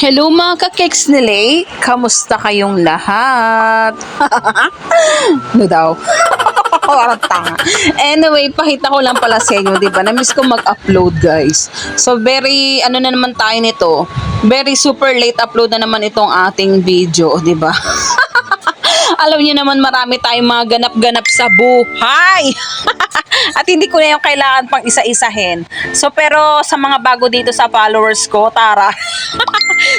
Hello mga ka-cakes ni Lay, kamusta kayong lahat? No daw. Parang tanga. Anyway, pakita ko lang pala sa inyo, di ba? Na-miss ko mag-upload, guys. So, very, ano na naman tayo nito? Very super late upload na naman itong ating video, di ba? Alam niyo naman marami tayong mga ganap-ganap sa buhay. At hindi ko na yung kailangan pang isa-isahin. So, pero sa mga bago dito sa followers ko, tara.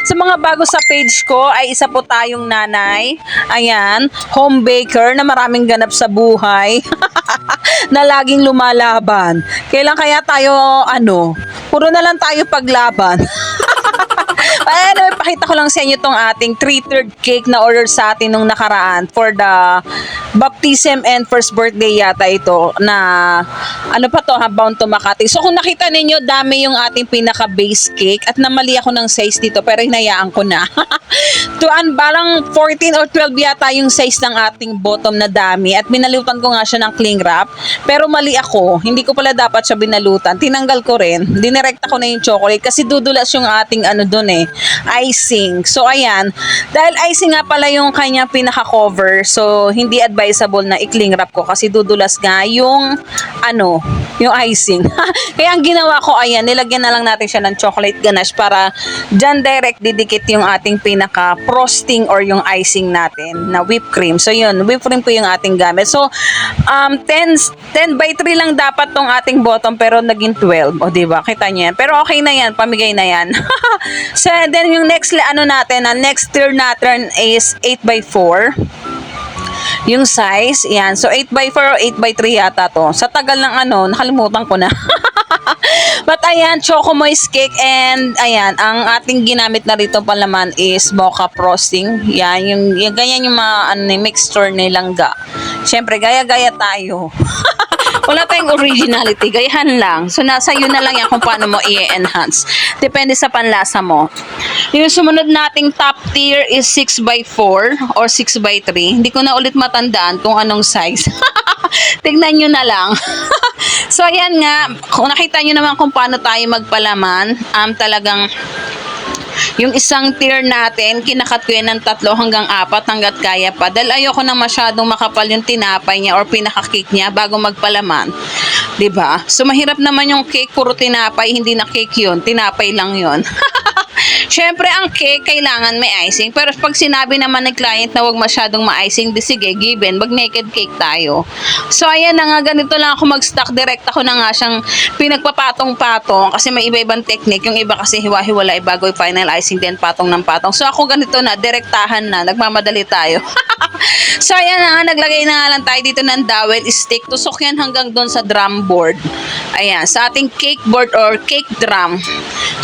Sa mga bago sa page ko ay isa po tayong nanay. Ayan, home baker na maraming ganap sa buhay. Na laging lumalaban. Kailan kaya tayo, puro na lang tayo paglaban. Anyway, pakita ko lang sa inyo itong ating 3/3 cake na order sa atin nung nakaraan for the baptism and first birthday yata ito na bound to Makati. So kung nakita ninyo, dami yung ating pinaka base cake at namali ako ng size dito pero hinayaan ko na. Parang 14 or 12 yata yung size ng ating bottom na dami at binalutan ko nga siya ng cling wrap pero mali ako. Hindi ko pala dapat siya binalutan. Tinanggal ko rin. Dinirekta ko na yung chocolate kasi dudulas yung ating icing. So ayan, dahil icing nga pala yung kanyang pinaka-cover, so hindi advisable na i-cling wrap ko kasi dudulas nga yung yung icing. Kaya ang ginawa ko, ayan, nilagyan na lang natin siya ng chocolate ganache para dyan direct didikit yung ating pinaka-frosting or yung icing natin na whipped cream. So yun, whipped cream po yung ating gamit. So 10 by 3 lang dapat tong ating bottom pero naging 12. O diba, kita niyo yan. Pero okay na yan, pamigay na yan. So then yung next next tier natin is 8 by 4. Yung size, yan. So 8 by 4 o 8 by 3 yata to. Sa tagal ng nakalimutan ko na. But ayan, choco moist cake and ayan, ang ating ginamit na rito palaman is mocha frosting. Yan, yung ganyan yung mga mixture nilang ga. Syempre, gaya-gaya tayo. Wala tayong originality, gayahan lang. So nasa iyo na lang yan kung paano mo i-enhance. Depende sa panlasa mo. Yung sumunod nating top tier is 6 by 4 or 6 by 3. Hindi ko na ulit matandaan kung anong size. Tignan nyo na lang. So ayan nga, kung nakita nyo naman kung paano tayo magpalaman, talagang yung isang tier natin, kinakat ko yan ng 3 hanggang 4 hanggat kaya pa. Dahil ayoko na masyadong makapal yung tinapay niya or pinaka-cake niya bago magpalaman. 'Di ba? So mahirap naman yung cake, puro tinapay, hindi na cake yun, tinapay lang yun. Syempre, ang cake, kailangan may icing. Pero pag sinabi naman ng client na wag masyadong ma-icing, di sige, given, mag-naked cake tayo. So, ayan na nga, ganito lang ako mag-stock. Direct ako na nga siyang pinagpapatong-patong kasi may iba-ibang technique. Yung iba kasi hiwa-hiwalay bago i-final icing, then patong ng patong. So, ako ganito na, direktahan na, nagmamadali tayo. So, ayan na nga, naglagay na nga lang tayo dito ng dowel stick. Tusok yan hanggang doon sa drum board. Ayan, sa ating cake board or cake drum.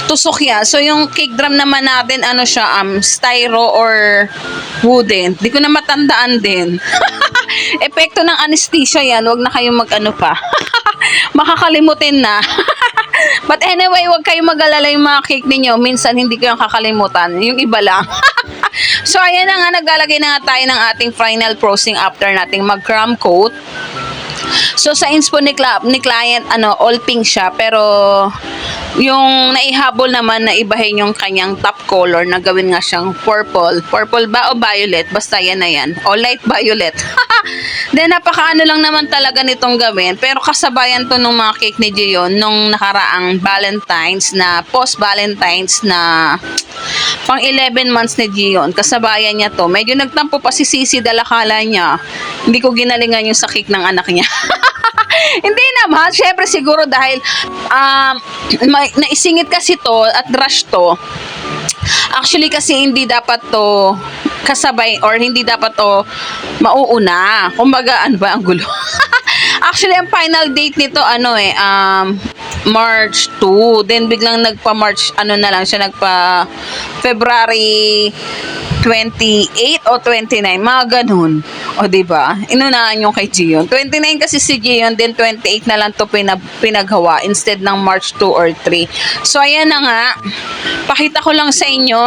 Tusok yan. So, yung cake drum naman natin, styro or wooden. Di ko na matandaan din. Epekto ng anesthesia yan. Huwag na kayong pa. Makakalimutin na. But anyway, huwag kayong mag-alala yung mga cake ninyo. Minsan, hindi ko yung kakalimutan. Yung iba lang. So, ayan na nga. Naglalagay na nga tayo ng ating final frosting after nating mag-crumb coat. So, sa inspo ni client, all pink siya. Pero, yung naihabol naman na ibahin yung kanyang top color na gawin nga siyang purple. Purple ba o violet? Basta yan na yan. O light violet. Then, napakaano lang naman talaga nitong gawin. Pero kasabayan to nung mga cake ni Gion nung nakaraang Valentine's na, post-Valentine's na pang 11 months ni Gion. Kasabayan niya to. Medyo nagtampo pa si Sisi dahil akala niya hindi ko ginalingan yung sa cake ng anak niya. Hindi naman. Syempre siguro dahil naisingit kasi to at rush to. Actually kasi hindi dapat to kasabay or hindi dapat to mauuna. Kumbaga, ang gulo. Actually, ang final date nito, March 2. Then, biglang nagpa-March, February 28 o 29, mga ganun. O, diba? Inunahan yung kay Gion. 29 kasi si Gion, then 28 na lang to pinaghawa instead ng March 2 or 3. So, ayan na nga. Pakita ko lang sa inyo.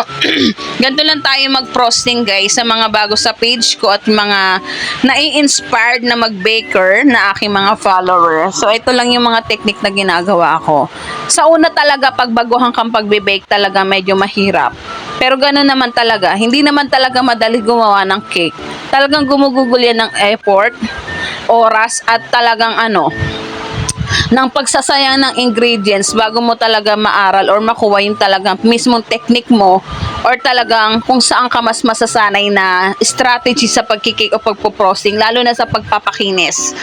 Ganito lang tayo mag-frosting, guys, sa mga bago sa page ko at mga nai-inspired na mag-baker na aking mga followers. So, ito lang yung mga technique na ginagawa ko. Sa una talaga, pag baguhan kang pagbe-bake talaga medyo mahirap. Pero gano'n naman talaga. Hindi naman talaga madali gumawa ng cake. Talagang gumugugol yan ng effort, oras, at talagang ng pagsasayang ng ingredients bago mo talaga maaral or makuha yung talagang mismong technique mo or talagang kung saan ka mas masasanay na strategy sa pagkikake o pagpo-frosting, lalo na sa pagpapakinis.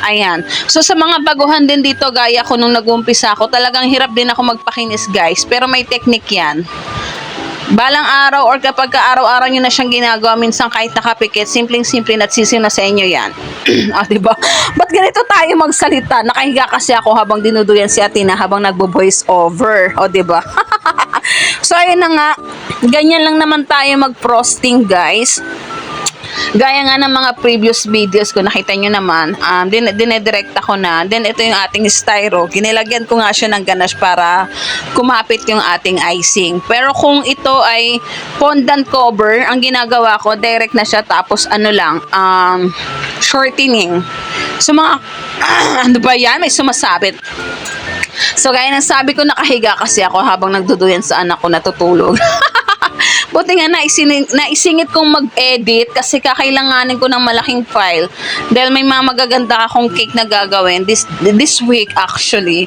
Ayan. So sa mga baguhan din dito, gaya ko nung nag-umpisa ako, talagang hirap din ako magpakinis guys, pero may technique yan. Balang araw or kapag araw-araw nyo na siyang ginagawa, minsan kahit nakapikit, simpleng-simple at sisiw na sa inyo yan. Diba? Ba't ganito tayo magsalita? Nakahiga kasi ako habang dinuduyan si Atina habang nagbo-voice over. Diba? So, ayun na nga. Ganyan lang naman tayo mag-frosting, guys. Gaya nga ng mga previous videos ko, nakita nyo naman, dinedirect ako na. Then, ito yung ating styro. Ginilagyan ko nga siya ng ganache para kumapit yung ating icing. Pero kung ito ay fondant cover, ang ginagawa ko, direct na siya. Tapos, shortening. So, mga, ano ba yan? May sumasabit. So, gaya ng sabi ko, nakahiga kasi ako habang nagduduyan sa anak ko natutulog. Buti nga naisingit kong mag-edit kasi kakailanganin ko ng malaking file dahil may mga magaganda akong cake na gagawin this week actually.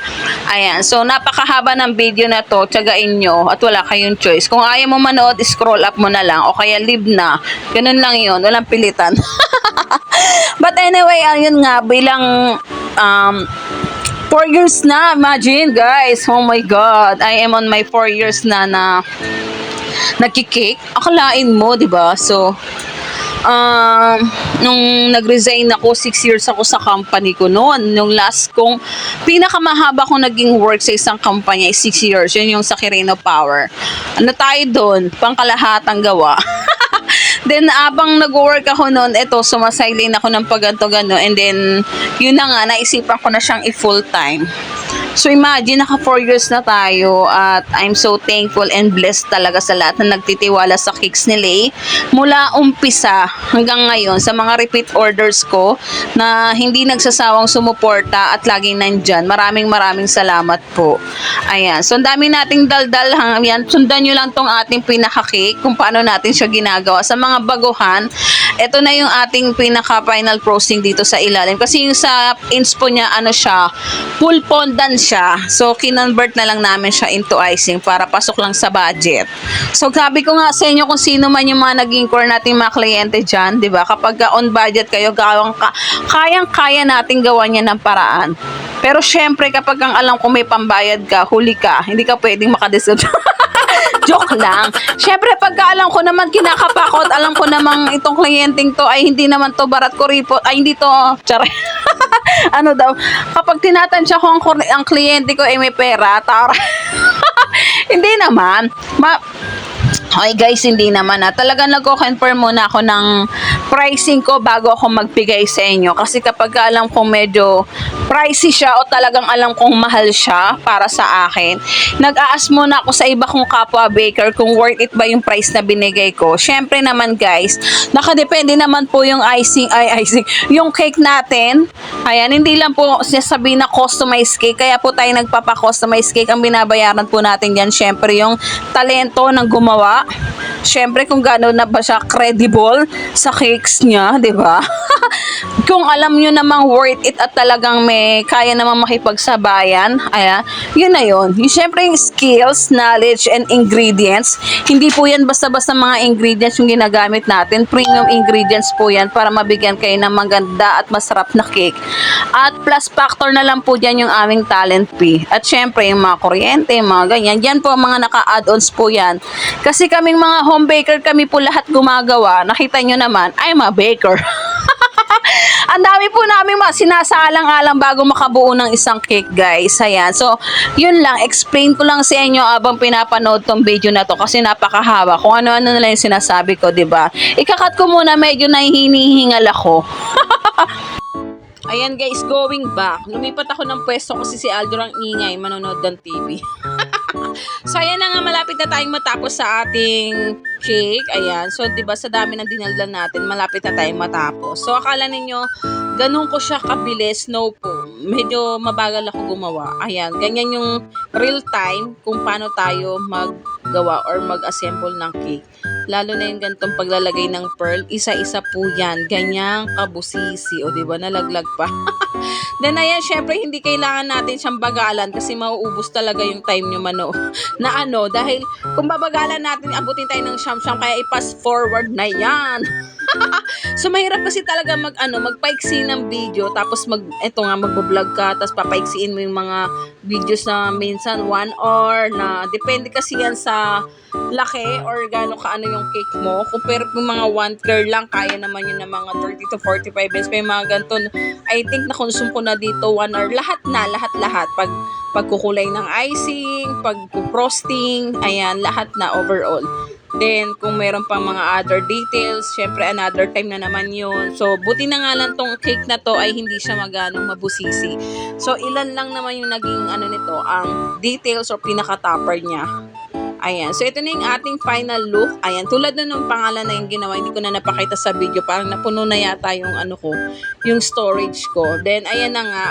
Ayan, so napakahaba ng video na to, tiyagain nyo at wala kayong choice. Kung ayaw mo manood, scroll up mo na lang o kaya leave na. Ganun lang yun, walang pilitan. But anyway, ayun nga, bilang 4 years na, imagine guys, oh my god, I am on my 4 years na nagki-cake. Akalain mo, 'di ba? So, nung nag-resign ako, 6 years ako sa company ko noon. Nung last kong, pinakamahaba kong naging work sa isang company ay 6 years. Yun yung sa Quirino Power. Ano tayo doon? Pangkalahatang gawa. Then, abang nag-work ako noon, sumasaylin ako ng paganto-gano. And then, yun na nga, naisipan ko na siyang i-full time. So imagine, naka 4 years na tayo at I'm so thankful and blessed talaga sa lahat na nagtitiwala sa Cakes ni Lay. Mula umpisa hanggang ngayon sa mga repeat orders ko na hindi nagsasawang sumuporta at laging nandyan. Maraming salamat po. Ayan. So ang dami nating daldal. Yan, sundan nyo lang tong ating pinaka-cake kung paano natin siya ginagawa. Sa mga baguhan, ito na yung ating pinaka-final frosting dito sa ilalim. Kasi yung sa inspo niya, siya, full fondant siya. So, kinonvert na lang namin siya into icing para pasok lang sa budget. So, sabi ko nga sa inyo kung sino man yung mga naging core nating mga kliyente dyan, di ba? Kapag on budget kayo, kayang-kaya nating gawa niya ng paraan. Pero, syempre, kapag ang alam ko may pambayad ka, huli ka, hindi ka pwedeng makadesisyon. Joke lang. Syempre, pagka alam ko naman kinakapakot, alam ko namang itong kliyenteng to ay hindi naman to barat kuripot, ay hindi to, tsara. Ano daw, kapag tinatansya ko ang kliyente ko ay may pera, tara. Hindi naman. Okay guys, hindi naman talagang nagko-confirm muna ako ng pricing ko bago ako magbigay sa inyo. Kasi kapag alam kong medyo pricey siya o talagang alam kong mahal siya para sa akin, nag-aas muna ako sa iba kong kapwa baker kung worth it ba yung price na binigay ko. Syempre naman guys, nakadepende naman po yung yung cake natin. Ayan, hindi lang po sasabihin na customized cake. Kaya po tayo nagpapa-customized cake. Ang binabayaran po natin yan, syempre yung talento ng gumawa. Syempre kung gano'n na ba siya credible sa cakes niya, di ba? Kung alam nyo namang worth it at talagang may kaya namang makipagsabayan, ayan, yun na yun. Yung syempre yung skills, knowledge, and ingredients, hindi po yan basta-basta mga ingredients yung ginagamit natin. Premium ingredients po yan para mabigyan kayo ng maganda at masarap na cake. At plus factor na lang po dyan yung aming talent fee. At syempre yung mga kuryente, yung mga ganyan. Yan po ang mga naka-add-ons po yan. Kasi kaming mga home baker, kami po lahat gumagawa. Nakita nyo naman, I'm a baker. Ang dami po namin sinasalang-alang bago makabuo ng isang cake, guys. Ayan. So, yun lang. Explain ko lang sa inyo abang pinapanood tong video na to kasi napakahaba. Kung ano-ano na lang yung sinasabi ko, diba? Ikakat ko muna, medyo nahihinihingal ako. Ayan guys, going back. Lumipat ako ng pwesto kasi si Aldo ang ingay, manonood ng TV. So, ayan na nga, malapit na tayong matapos sa ating cake. Ayan. So, di ba sa dami ng dinaldan natin, malapit na tayong matapos. So, akala ninyo, ganun ko siya kabilis. No po. Medyo mabagal ako gumawa. Ayan. Ganyan yung real time kung paano tayo maggawa or mag-assemble ng cake. Lalo na yung gantong paglalagay ng pearl. Isa-isa po yan. Ganyang kabusisi. O, di ba? Nalaglag pa. Then, ayan, syempre, hindi kailangan natin siyang bagalan kasi mauubos talaga yung time nyo dahil kung babagalan natin, abutin tayo ng siyam-siyam, kaya i-pass forward na yan. So, mahirap kasi talaga magpaiksi ng video, tapos magbo-vlog ka, tapos papaiksiin mo yung mga videos na minsan 1 hour na, depende kasi yan sa laki or gano'n kaano yung cake mo. Kung pero yung mga 1 curl lang, kaya naman yun ng mga 30 to 45 minutes. May mga ganito, I think na-consume ko na dito 1 hour. Lahat. Pagkukulay ng icing, pag-frosting, ayan, lahat na overall. Then, kung meron pang mga other details, syempre another time na naman yun. So, buti na nga lang tong cake na to ay hindi siya maganong mabusisi. So, ilan lang naman yung naging nito, ang details or pinaka-topper niya. Ayan. So, ito na yung ating final look. Ayan. Tulad na nung pangalan na yung ginawa, hindi ko na napakita sa video. Parang napuno na yata yung yung storage ko. Then, ayan na nga.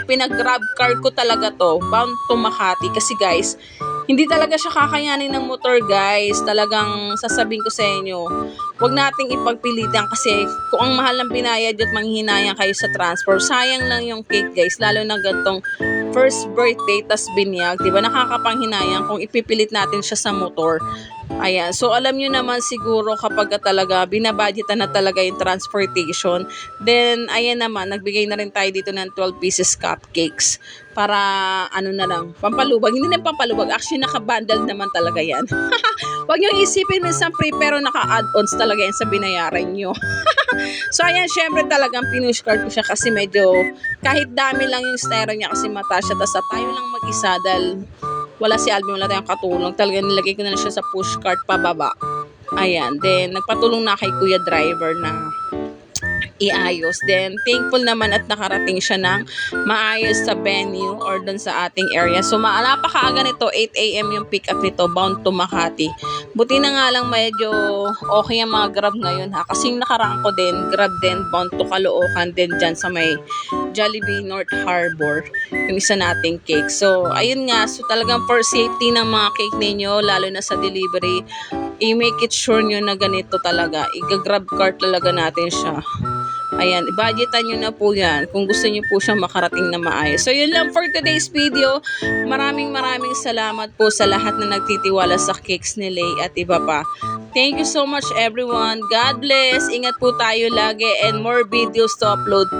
Pinag-grab car ko talaga to. Bound to Makati. Kasi guys, hindi talaga siya kakayanin ng motor, guys. Talagang sasabihin ko sa inyo, huwag nating ipagpilitan kasi kung ang mahal ng binayad at manghihinayang kayo sa transport, sayang lang yung cake, guys. Lalo na gantong first birthday, tas binyag. Diba? Nakakapanghinayang kung ipipilit natin siya sa motor. Ayan. So, alam nyo naman siguro kapag talaga binabudgetan na talaga yung transportation. Then, ayan naman, nagbigay na rin tayo dito ng 12 pieces cupcakes. Para, pampalubag. Hindi na pampalubag. Actually, naka-bundle naman talaga yan. Huwag nyo isipin minsan free, pero naka-add-ons talaga yan sa binayaran nyo. So, ayan, syempre talagang pinush card ko siya kasi medyo, kahit dami lang yung stero niya kasi mata siya. Tapos tayo lang mag-isa dahil wala si Alvin, wala tayong katulong. Talagang nilagay ko na lang siya sa push cart pababa. Ayan. Then, nagpatulong na kay Kuya Driver na iayos. Then, thankful naman at nakarating siya ng maayos sa venue or dun sa ating area. So, napakaaga nito, 8 a.m. yung pick up nito, bound to Makati. Buti na nga lang medyo okay ang mga Grab ngayon ha. Kasi yung nakaraan ko din, Grab din, bound to Caloocan din dyan sa may Jollibee North Harbor. Yung isa nating cake. So, ayun nga. So, talagang for safety ng mga cake ninyo, lalo na sa delivery, i-make it sure nyo na ganito talaga. I-grab cart talaga natin siya. Ayan, i-budgetan nyo na po yan kung gusto nyo po siyang makarating na maayos. So, yun lang for today's video. Maraming salamat po sa lahat na nagtitiwala sa cakes ni Lay at iba pa. Thank you so much everyone. God bless. Ingat po tayo lagi and more videos to upload.